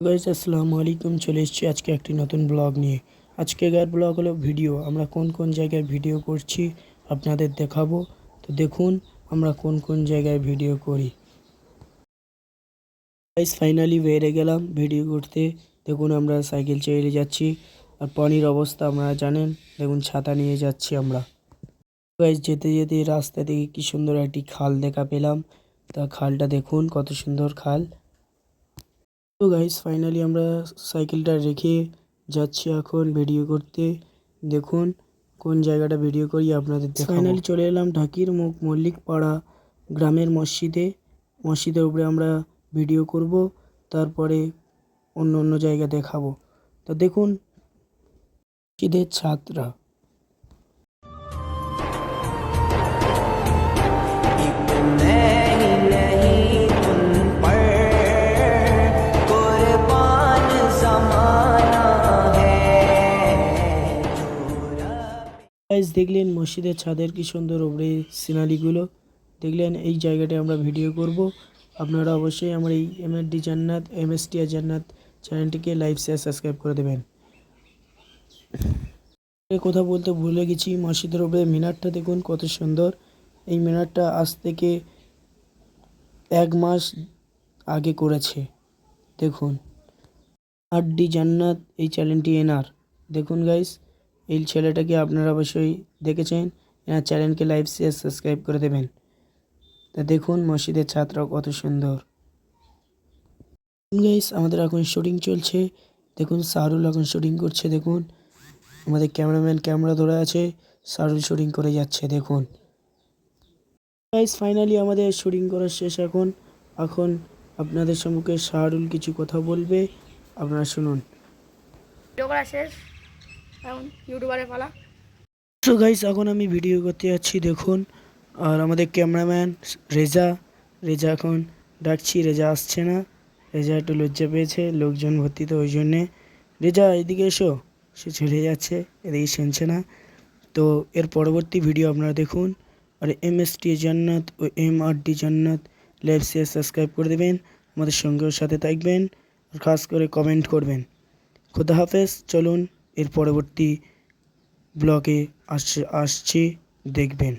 Guys আসসালামু আলাইকুম, চলে এসেছি আজকে একটি নতুন ব্লগ নিয়ে। আজকের ব্লগ হলো ভিডিও। আমরা কোন কোন জায়গায় ভিডিও করছি আপনাদের দেখাবো। তো দেখুন আমরা কোন কোন জায়গায় ভিডিও করি। গাইস ফাইনালি বেরিয়ে গেলাম ভিডিও করতে। দেখুন আমরা সাইকেল চেড়ে যাচ্ছি, আর পানির অবস্থা আপনারা জানেন। দেখুন ছাতা নিয়ে যাচ্ছি আমরা। গাইস যেতে যেতে রাস্তা থেকে কি সুন্দর একটি খাল দেখা পেলাম। তা খালটা দেখুন কত সুন্দর খাল। তো গাইস ফাইনালি আমরা সাইকেলটা রেখে যাচ্ছি এখন ভিডিও করতে। দেখুন কোন জায়গাটা ভিডিও করি আপনাদের দেখাবো। ফাইনালি চলে এলাম ঢাকির মুখ মল্লিকপাড়া গ্রামের মসজিদের উপরে আমরা ভিডিও করব, তারপরে অন্য অন্য জায়গা দেখাবো। তো দেখুন মসজিদের ছাত্ররা গাইস দেখলেন মসজিদের ছাদের কি সুন্দর উপরে সিনারিগুলো দেখলেন। এই জায়গাটা আমরা ভিডিও করব। আপনারা অবশ্যই আমার এই এমএসটি জান্নাত চ্যানেলটিকে লাইক শেয়ার সাবস্ক্রাইব করে দেবেন। কথা বলতে ভুলে গেছি, মসজিদের উপরে মিনারটা দেখুন কত সুন্দর। এই মিনারটা আজ থেকে 1 মাস আগে করেছে। দেখুন আরডি জান্নাত এই চ্যানেলটি এনার। দেখুন গাইস এই ছেলেটাকে আপনারা অবশ্যই দেখেছেন। এনার চ্যানেলকে লাইক শেয়ার সাবস্ক্রাইব করে দেবেন। তা দেখুন মসজিদের ছাত্র কত সুন্দর। গাইস আমাদের এখন শুটিং চলছে। দেখুন শাহরুল এখন শুটিং করছে। দেখুন আমাদের ক্যামেরাম্যান ক্যামেরা ধরে আছে, শাহরুল শুটিং করে যাচ্ছে। দেখুন গাইস ফাইনালি আমাদের শুটিং করা শেষ। এখন আপনাদের সম্মুখে শাহরুল কিছু কথা বলবে, আপনারা শুনুন। ভিডিও করা শেষ, এখন ইউটিউবারের পালা। তো গাইস এখন আমি ভিডিও করতে যাচ্ছি দেখুন। আর আমাদের ক্যামেরাম্যান রেজা এখন ডাকছি, রেজা আসছে না। রেজা একটু লজ্জা পেয়েছে, লোকজন ভর্তি তো ওই জন্যে। রেজা এদিকে এসো, সে চলে যাচ্ছে, এদিকে শুনছে না। তো এর পরবর্তী ভিডিও আপনারা দেখুন। আর এমএসটি জান্নাত ও এমআরডি জান্নাত লাইক শেয়ার সাবস্ক্রাইব করে দেবেন। আমাদের সঙ্গেও সাথে থাকবেন, আর খাস করে কমেন্ট করবেন। খোদা হাফেজ। চলুন এর পরবর্তী ব্লগে আসছি, দেখবেন।